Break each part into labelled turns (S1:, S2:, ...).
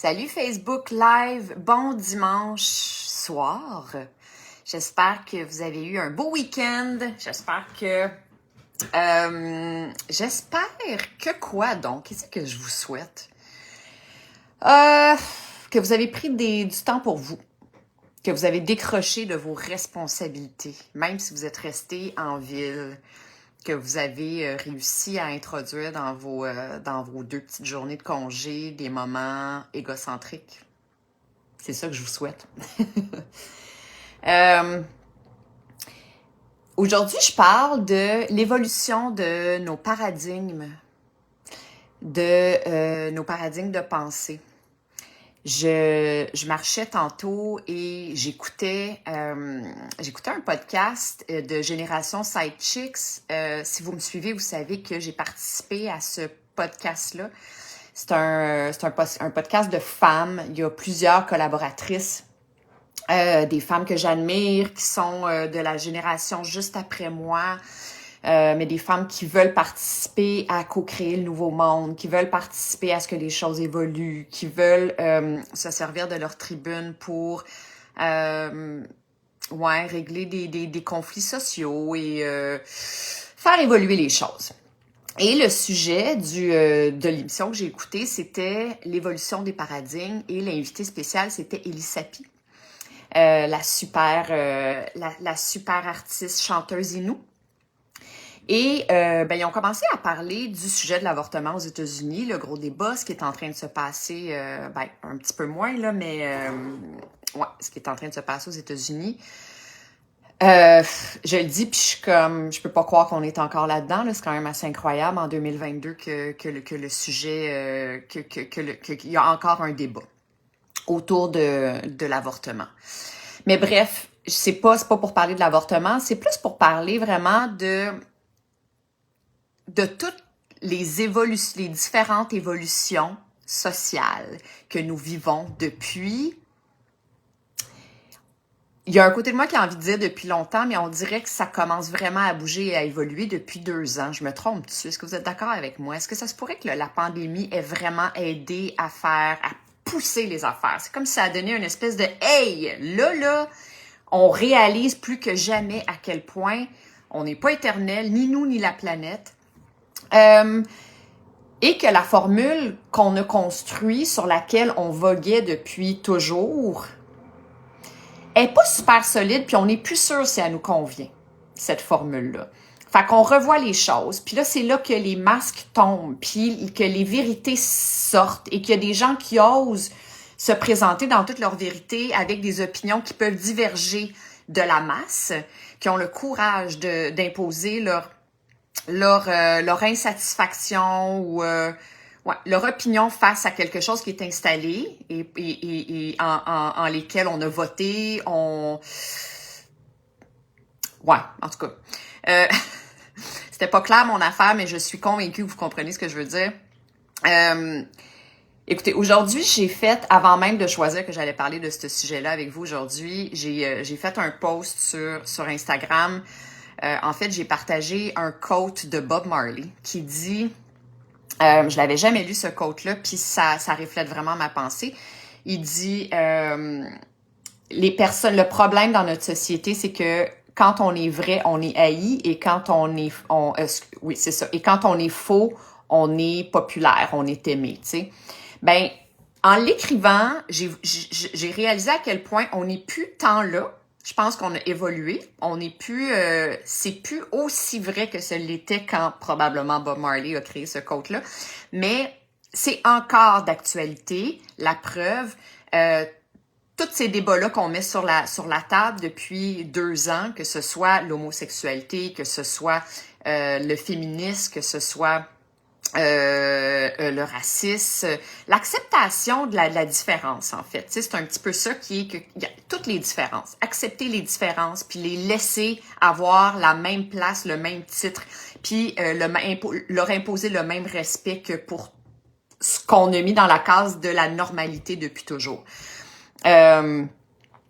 S1: Salut Facebook Live, bon dimanche soir. J'espère que vous avez eu un beau week-end. J'espère que quoi donc? Qu'est-ce que je vous souhaite? Que vous avez pris du temps pour vous. Que vous avez décroché de vos responsabilités, même si vous êtes resté en ville, que vous avez réussi à introduire dans vos 2 petites journées de congé des moments égocentriques. C'est ça que je vous souhaite. Aujourd'hui, je parle de l'évolution de nos paradigmes, nos paradigmes de pensée. Je marchais tantôt et j'écoutais un podcast de Génération Sidechicks. Si vous me suivez, vous savez que j'ai participé à ce podcast-là. C'est un podcast de femmes. Il y a plusieurs collaboratrices, des femmes que j'admire, qui sont de la génération juste après moi. Mais des femmes qui veulent participer à co-créer le nouveau monde, qui veulent participer à ce que les choses évoluent, qui veulent se servir de leur tribune pour régler des conflits sociaux et faire évoluer les choses. Et le sujet de l'émission que j'ai écoutée, c'était l'évolution des paradigmes et l'invité spécial, c'était Élie Sapi, la super artiste chanteuse Inou. Et ils ont commencé à parler du sujet de l'avortement aux États-Unis, le gros débat, ce qui est en train de se passer, un petit peu moins, là, mais ce qui est en train de se passer aux États-Unis. Je le dis, puis je peux pas croire qu'on est encore là-dedans, là. C'est quand même assez incroyable en 2022 que le sujet, qu'il y a encore un débat autour de l'avortement. Mais bref, c'est pas pour parler de l'avortement, c'est plus pour parler vraiment de toutes les différentes évolutions sociales que nous vivons depuis. Il y a un côté de moi qui a envie de dire depuis longtemps, mais on dirait que ça commence vraiment à bouger et à évoluer depuis 2 ans. Je me trompe-tu? Est-ce que vous êtes d'accord avec moi? Est-ce que ça se pourrait que la pandémie ait vraiment aidé à pousser les affaires? C'est comme si ça a donné une espèce de « Hey! Là, on réalise plus que jamais à quel point on n'est pas éternel, ni nous, ni la planète. » Et que la formule qu'on a construite, sur laquelle on voguait depuis toujours, est pas super solide, puis on n'est plus sûr si elle nous convient, cette formule-là. Fait qu'on revoit les choses, puis là, c'est là que les masques tombent, puis que les vérités sortent, et qu'il y a des gens qui osent se présenter dans toute leur vérité avec des opinions qui peuvent diverger de la masse, qui ont le courage d'imposer leur insatisfaction ou leur opinion face à quelque chose qui est installé et en lesquels on a voté, en tout cas. C'était pas clair mon affaire, mais je suis convaincue que vous comprenez ce que je veux dire. Écoutez, aujourd'hui, j'ai fait, avant même de choisir que j'allais parler de ce sujet-là avec vous aujourd'hui, j'ai fait un post sur Instagram. En fait, j'ai partagé un quote de Bob Marley qui dit, je l'avais jamais lu ce quote-là, puis ça reflète vraiment ma pensée. Il dit, le problème dans notre société, c'est que quand on est vrai, on est haï, et quand c'est ça. Et quand on est faux, on est populaire, on est aimé, tu sais. Ben, en l'écrivant, j'ai réalisé à quel point on n'est plus tant là. Je pense qu'on a évolué. On n'est plus, c'est plus aussi vrai que ce l'était quand probablement Bob Marley a créé ce quote-là. Mais c'est encore d'actualité. La preuve, tous ces débats-là qu'on met sur la table depuis 2 ans, que ce soit l'homosexualité, que ce soit le féminisme, que ce soit le racisme, l'acceptation de la différence, en fait. Tu sais, c'est un petit peu ça qui est que y a toutes les différences. Accepter les différences, puis les laisser avoir la même place, le même titre, puis leur imposer le même respect que pour ce qu'on a mis dans la case de la normalité depuis toujours. Fait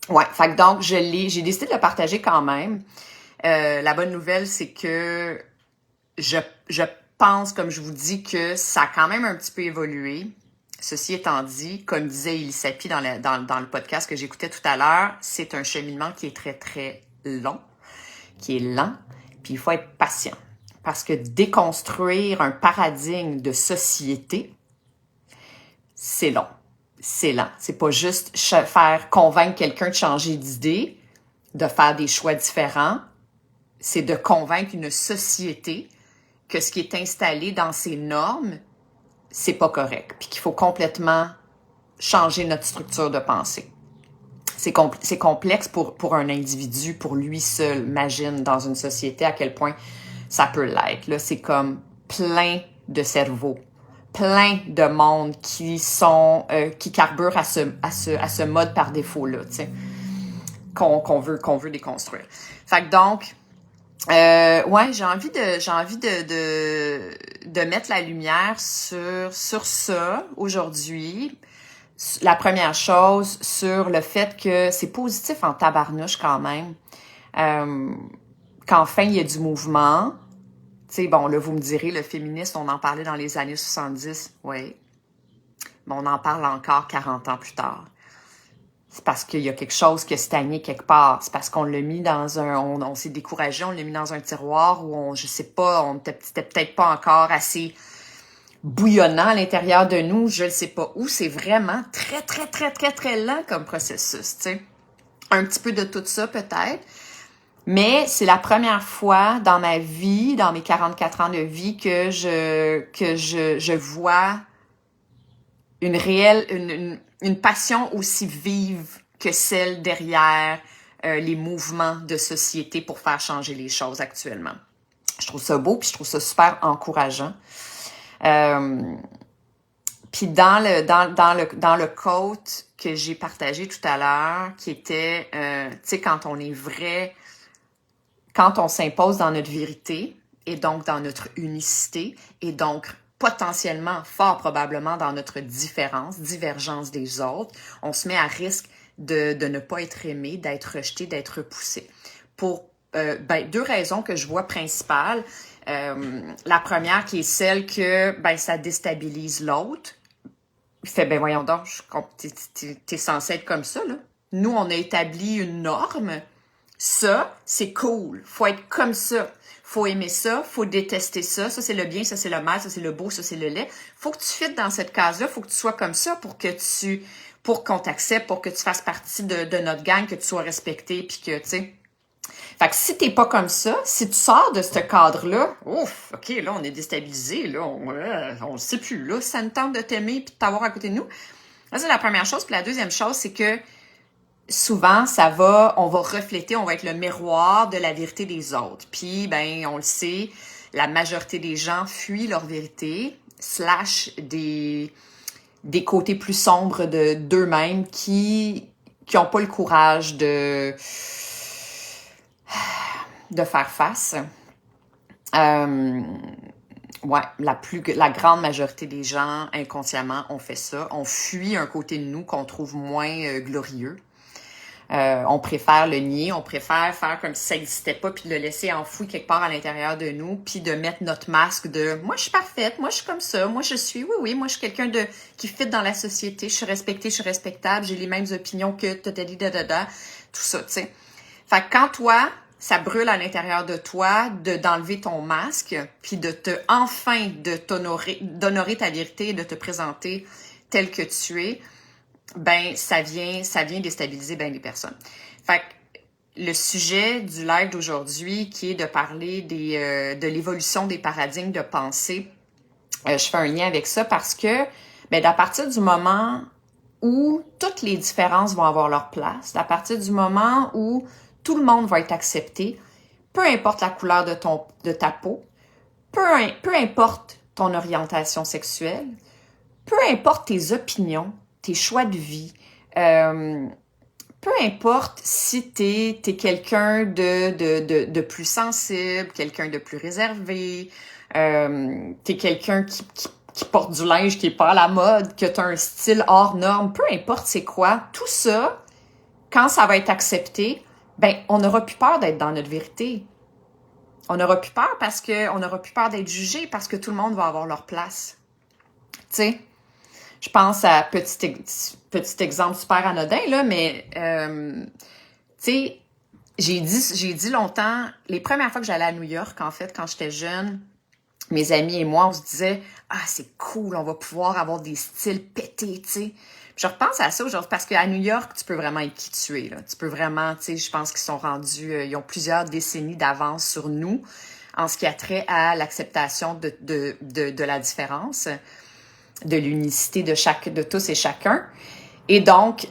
S1: que donc, j'ai décidé de le partager quand même. La bonne nouvelle, c'est que je pense, comme je vous dis, que ça a quand même un petit peu évolué. Ceci étant dit, comme disait Elisapie dans le podcast que j'écoutais tout à l'heure, c'est un cheminement qui est très, très long, qui est lent, puis il faut être patient. Parce que déconstruire un paradigme de société, c'est long, c'est lent. C'est pas juste faire convaincre quelqu'un de changer d'idée, de faire des choix différents. C'est de convaincre une société que ce qui est installé dans ses normes, c'est pas correct, puis qu'il faut complètement changer notre structure de pensée. C'est complexe pour un individu, pour lui seul. Imagine dans une société à quel point ça peut l'être. Là, c'est comme plein de cerveaux, plein de monde qui carburent à ce mode par défaut là, tu sais, qu'on veut déconstruire. Fait que donc, ouais, j'ai envie de mettre la lumière sur ça aujourd'hui. La première chose, sur le fait que c'est positif en tabarnouche quand même, qu'enfin il y a du mouvement. Tu sais, bon, là, vous me direz, le féminisme, on en parlait dans les années 70, oui. Mais on en parle encore 40 ans plus tard. C'est parce qu'il y a quelque chose qui a stagné quelque part. C'est parce qu'on l'a mis dans on s'est découragé, on l'a mis dans un tiroir où je sais pas, c'était peut-être pas encore assez bouillonnant à l'intérieur de nous, je ne sais pas où. C'est vraiment très, très, très, très, très lent comme processus, tu sais. Un petit peu de tout ça, peut-être. Mais c'est la première fois dans ma vie, dans mes 44 ans de vie, que je vois une passion aussi vive que celle derrière les mouvements de société pour faire changer les choses actuellement. Je trouve ça beau, puis je trouve ça super encourageant. Puis dans le quote que j'ai partagé tout à l'heure, qui était, tu sais, quand on s'impose dans notre vérité, et donc dans notre unicité, et donc potentiellement, fort probablement dans notre divergence des autres, on se met à risque de ne pas être aimé, d'être rejeté, d'être repoussé. Pour deux raisons que je vois principales. La première qui est celle que ça déstabilise l'autre. Il fait, voyons donc, t'es censé être comme ça, là. Nous, on a établi une norme. Ça, c'est cool. Faut être comme ça. Faut aimer ça, faut détester ça. Ça, c'est le bien, ça, c'est le mal, ça, c'est le beau, ça, c'est le laid. Faut que tu fites dans cette case-là. Faut que tu sois comme ça pour qu'on t'accepte, pour que tu fasses partie de notre gang, que tu sois respecté, puis que, tu sais. Fait que si t'es pas comme ça, si tu sors de ce cadre-là, ouf, OK, là, on est déstabilisé, là, on le sait plus, là, ça nous tente de t'aimer puis de t'avoir à côté de nous. Ça, c'est la première chose. Puis la deuxième chose, c'est que souvent, on va refléter, on va être le miroir de la vérité des autres. Puis, on le sait, la majorité des gens fuient leur vérité, / des côtés plus sombres d'eux-mêmes qui ont pas le courage de faire face. Ouais, la grande majorité des gens, inconsciemment, ont fait ça. On fuit un côté de nous qu'on trouve moins glorieux. On préfère le nier, on préfère faire comme si ça n'existait pas, puis de le laisser enfoui quelque part à l'intérieur de nous, puis de mettre notre masque de « moi, je suis parfaite, moi, je suis comme ça, moi, je suis, oui, moi, je suis quelqu'un qui fit dans la société, je suis respectée, je suis respectable, j'ai les mêmes opinions que tout ça, tu sais. » Fait que quand toi, ça brûle à l'intérieur de toi, d'enlever ton masque, puis d'honorer ta vérité et de te présenter tel que tu es, ça vient déstabiliser les personnes. Fait que le sujet du live d'aujourd'hui, qui est de parler de l'évolution des paradigmes de pensée, je fais un lien avec ça parce que, à partir du moment où toutes les différences vont avoir leur place, à partir du moment où tout le monde va être accepté, peu importe la couleur de ta peau, peu importe ton orientation sexuelle, peu importe tes opinions, tes choix de vie, peu importe si t'es quelqu'un de plus sensible, quelqu'un de plus réservé, t'es quelqu'un qui porte du linge qui est pas à la mode, que t'as un style hors norme, peu importe c'est quoi, tout ça, quand ça va être accepté, on n'aura plus peur d'être dans notre vérité. On n'aura plus peur on n'aura plus peur d'être jugé parce que tout le monde va avoir leur place. Tu sais? Je pense à petit exemple super anodin, là, mais tu sais, j'ai dit longtemps, les premières fois que j'allais à New York, en fait, quand j'étais jeune, mes amis et moi, on se disait « Ah, c'est cool, on va pouvoir avoir des styles pétés, tu sais. » Je repense à ça aujourd'hui parce qu'à New York, tu peux vraiment être qui tu es, là. Tu peux vraiment, tu sais, je pense qu'ils sont rendus, ils ont plusieurs décennies d'avance sur nous en ce qui a trait à l'acceptation de la différence, de l'unicité de tous et chacun. Et donc,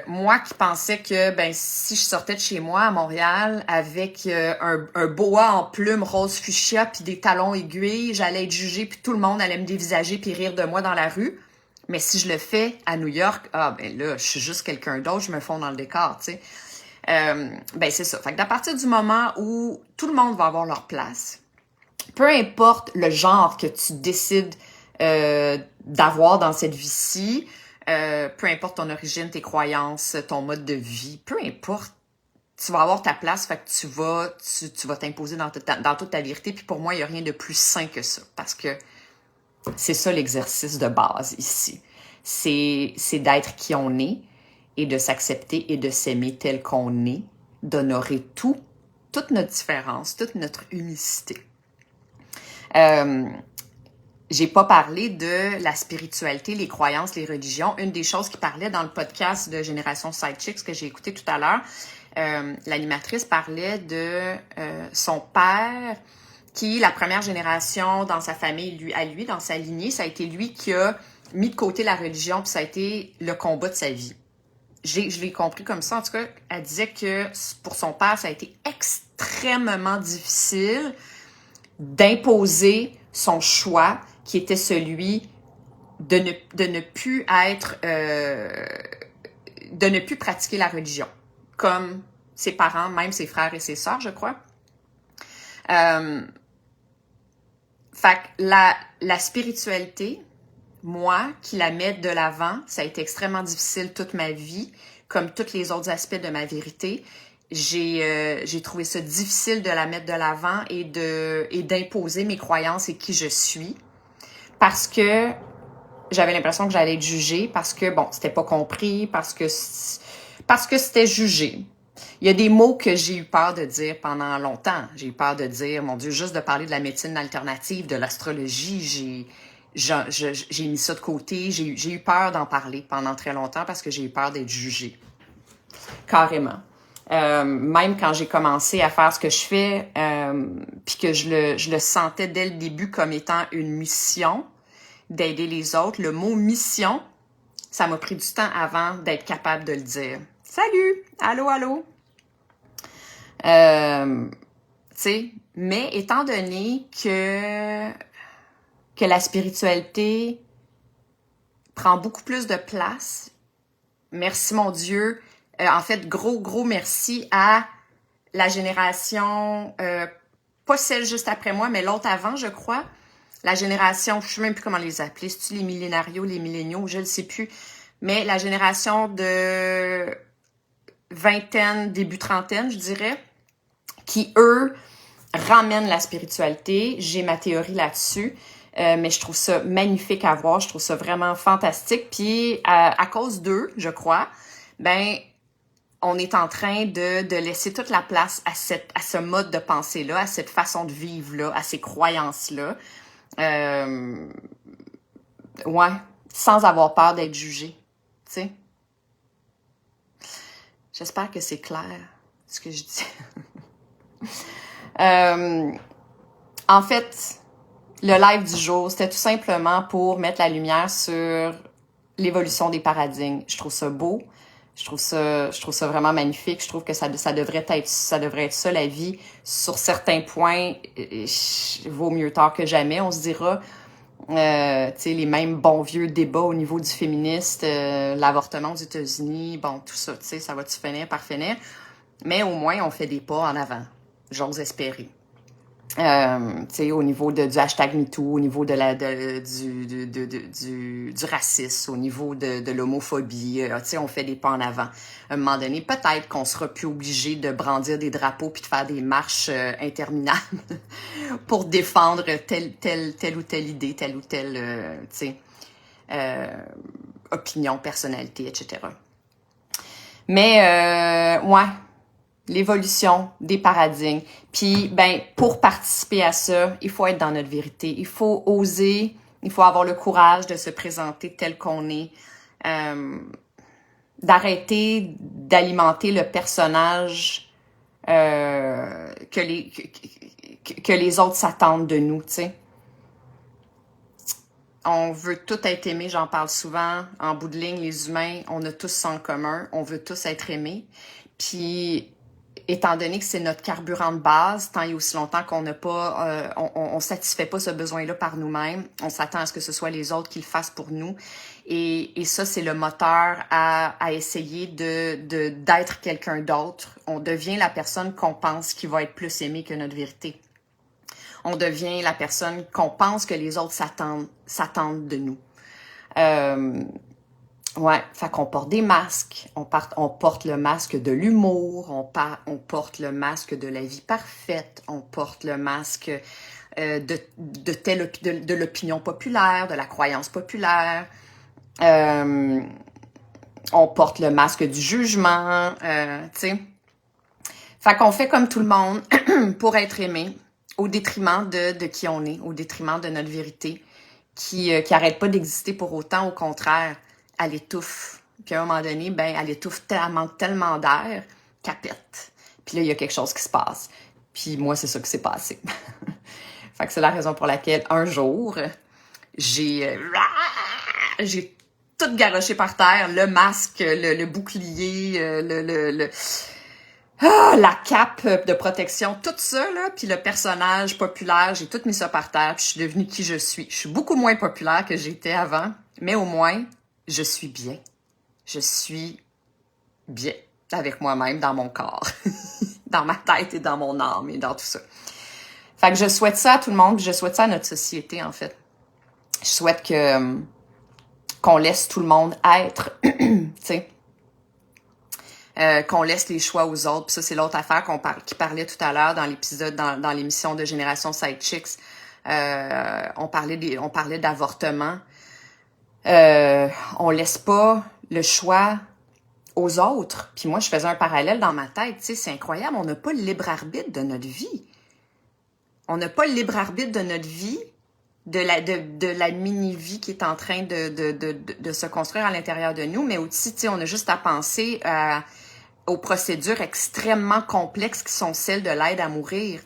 S1: moi qui pensais que ben si je sortais de chez moi à Montréal avec un boa en plumes rose fuchsia puis des talons aiguilles, j'allais être jugée puis tout le monde allait me dévisager puis rire de moi dans la rue. Mais si je le fais à New York, ah ben là, je suis juste quelqu'un d'autre, je me fonds dans le décor, tu sais. Ben c'est ça. Fait que à partir du moment où tout le monde va avoir leur place, peu importe le genre que tu décides d'avoir dans cette vie-ci, peu importe ton origine, tes croyances, ton mode de vie, peu importe, tu vas avoir ta place, fait que tu vas t'imposer dans toute ta vérité. Puis pour moi, il n'y a rien de plus sain que ça, parce que c'est ça l'exercice de base ici. C'est d'être qui on est et de s'accepter et de s'aimer tel qu'on est, d'honorer toute notre différence, toute notre unicité. J'ai pas parlé de la spiritualité, les croyances, les religions. Une des choses qui parlait dans le podcast de Génération Sidechicks que j'ai écouté tout à l'heure, l'animatrice parlait de son père qui, la première génération dans sa famille, dans sa lignée, ça a été lui qui a mis de côté la religion, puis ça a été le combat de sa vie. Je l'ai compris comme ça. En tout cas, elle disait que pour son père, ça a été extrêmement difficile d'imposer son choix, qui était celui de ne plus être, de ne plus pratiquer la religion, comme ses parents, même ses frères et ses sœurs, je crois. Fait que la spiritualité, moi, qui la mets de l'avant, ça a été extrêmement difficile toute ma vie, comme tous les autres aspects de ma vérité. J'ai trouvé ça difficile de la mettre de l'avant et d'imposer mes croyances et qui je suis, parce que j'avais l'impression que j'allais être jugée, parce que, bon, c'était pas compris, parce que c'était jugé. Il y a des mots que j'ai eu peur de dire pendant longtemps. J'ai eu peur de dire, mon Dieu, juste de parler de la médecine alternative, de l'astrologie, j'ai mis ça de côté. J'ai eu peur d'en parler pendant très longtemps parce que j'ai eu peur d'être jugée. Carrément. Même quand j'ai commencé à faire ce que je fais, puis que je le sentais dès le début comme étant une mission d'aider les autres, le mot mission, ça m'a pris du temps avant d'être capable de le dire. Salut! Allô, allô! Tu sais, mais étant donné que la spiritualité prend beaucoup plus de place, merci mon Dieu, en fait, gros merci à la génération, pas celle juste après moi, mais l'autre avant, je crois. La génération, je ne sais même plus comment les appeler, c'est-tu les millénarios, les milléniaux, je ne sais plus. Mais la génération de vingtaine, début trentaine, je dirais, qui, eux, ramènent la spiritualité. J'ai ma théorie là-dessus. Mais je trouve ça magnifique à voir, je trouve ça vraiment fantastique. Puis à cause d'eux, je crois, ben on est en train de laisser toute la place à ce mode de pensée-là, à cette façon de vivre-là, à ces croyances-là. Ouais, sans avoir peur d'être jugé, tu sais. J'espère que c'est clair, ce que je dis. En fait, le live du jour, c'était tout simplement pour mettre la lumière sur l'évolution des paradigmes. Je trouve ça beau. Je trouve ça vraiment magnifique. Je trouve que ça devrait être ça la vie. Sur certains points, vaut mieux tard que jamais, on se dira. Tu sais, les mêmes bons vieux débats au niveau du féministe, l'avortement aux États-Unis, bon, tout ça, tu sais, ça va-tu finir par finir? Mais au moins, on fait des pas en avant, j'ose espérer. Tu sais, au niveau du hashtag MeToo, au niveau du racisme, au niveau de l'homophobie, tu sais, on fait des pas en avant. À un moment donné, peut-être qu'on sera plus obligé de brandir des drapeaux puis de faire des marches interminables pour défendre telle ou telle idée, telle ou telle, tu sais. opinion, personnalité, etc. Mais, ouais, l'évolution des paradigmes. Puis, ben, pour participer à ça, il faut être dans notre vérité. Il faut oser, il faut avoir le courage de se présenter tel qu'on est. D'arrêter d'alimenter le personnage que les autres s'attendent de nous, tu sais. On veut tout être aimé, j'en parle souvent. En bout de ligne, les humains, on a tous ça en commun. On veut tous être aimés. Puis, étant donné que c'est notre carburant de base, tant et aussi longtemps qu'on n'a pas, on satisfait pas ce besoin-là par nous-mêmes, on s'attend à ce que ce soit les autres qui le fassent pour nous. Et ça, c'est le moteur à essayer d'être quelqu'un d'autre. On devient la personne qu'on pense qui va être plus aimée que notre vérité. On devient la personne qu'on pense que les autres s'attendent de nous. Ouais, fait qu'on porte des masques. On porte le masque de l'humour. On porte le masque de la vie parfaite. On porte le masque de l'opinion populaire, de la croyance populaire. On porte le masque du jugement, tu sais. Fait qu'on fait comme tout le monde pour être aimé, au détriment de qui on est, au détriment de notre vérité, qui arrête pas d'exister pour autant, au contraire, elle étouffe. Puis à un moment donné, ben, elle étouffe tellement d'air qu'elle pète. Puis là, il y a quelque chose qui se passe. Puis moi, c'est ça qui s'est passé. Fait que c'est la raison pour laquelle, un jour, j'ai tout garoché par terre, le masque, le bouclier, la cape de protection, tout ça, là, puis le personnage populaire, j'ai tout mis ça par terre, puis je suis devenue qui je suis. Je suis beaucoup moins populaire que j'étais avant, mais au moins, je suis bien. Je suis bien avec moi-même dans mon corps, dans ma tête et dans mon âme et dans tout ça. Fait que je souhaite ça à tout le monde, puis je souhaite ça à notre société, en fait. Je souhaite qu'on laisse tout le monde être, tu sais. Qu'on laisse les choix aux autres. Puis ça, c'est l'autre affaire qui parlait tout à l'heure dans l'épisode, dans l'émission de Génération Sidechicks. On parlait d'avortement. On laisse pas le choix aux autres. Puis moi, je faisais un parallèle dans ma tête. Tu sais, c'est incroyable. On n'a pas le libre arbitre de notre vie. On n'a pas le libre arbitre de notre vie, de la mini-vie qui est en train de se construire à l'intérieur de nous. Mais aussi, tu sais, on a juste à penser aux procédures extrêmement complexes qui sont celles de l'aide à mourir.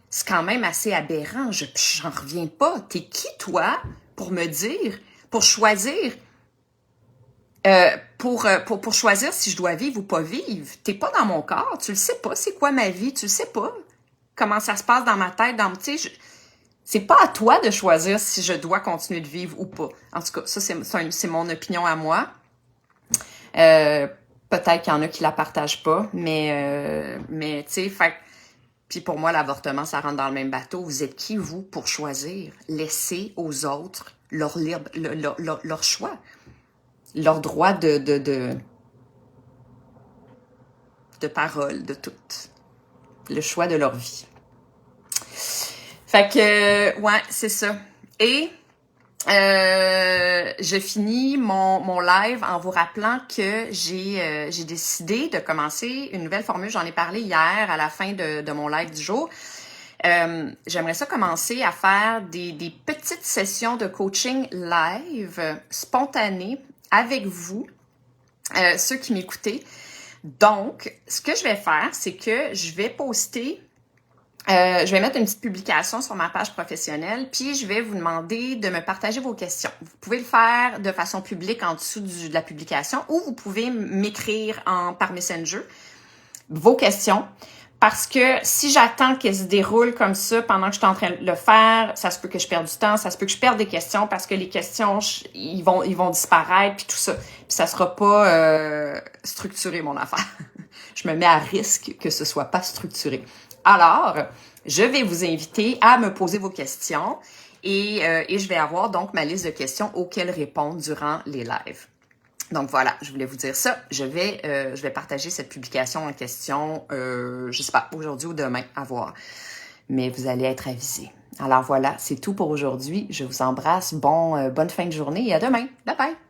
S1: C'est quand même assez aberrant. J'en reviens pas. T'es qui, toi, pour me dire, pour choisir, pour choisir si je dois vivre ou pas vivre? T'es pas dans mon corps. Tu le sais pas. C'est quoi ma vie? Tu le sais pas. Comment ça se passe dans ma tête? C'est pas à toi de choisir si je dois continuer de vivre ou pas. En tout cas, ça, c'est mon opinion à moi. Peut-être qu'il y en a qui la partagent pas, mais tu sais, puis pour moi, l'avortement, ça rentre dans le même bateau. Vous êtes qui, vous, pour choisir? Laissez aux autres leur choix, leur droit de parole, de tout. Le choix de leur vie. Fait que, ouais, c'est ça. Et je finis mon live en vous rappelant que j'ai décidé de commencer une nouvelle formule. J'en ai parlé hier à la fin de mon live du jour. J'aimerais ça commencer à faire des petites sessions de coaching live spontanées avec vous, ceux qui m'écoutez. Donc, ce que je vais faire, c'est que je vais poster, je vais mettre une petite publication sur ma page professionnelle, puis je vais vous demander de me partager vos questions. Vous pouvez le faire de façon publique en dessous de la publication, ou vous pouvez m'écrire par Messenger vos questions. Parce que si j'attends qu'elles se déroulent comme ça pendant que je suis en train de le faire, ça se peut que je perde du temps, ça se peut que je perde des questions parce que les questions, ils vont disparaître puis tout ça. Puis ça sera pas structuré, mon affaire. Je me mets à risque que ce soit pas structuré. Alors, je vais vous inviter à me poser vos questions et je vais avoir donc ma liste de questions auxquelles répondre durant les lives. Donc voilà, je voulais vous dire ça. Je vais partager cette publication en question, je sais pas, aujourd'hui ou demain, à voir. mais vous allez être avisé. Alors voilà, c'est tout pour aujourd'hui. Je vous embrasse. Bonne fin de journée et à demain. Bye bye!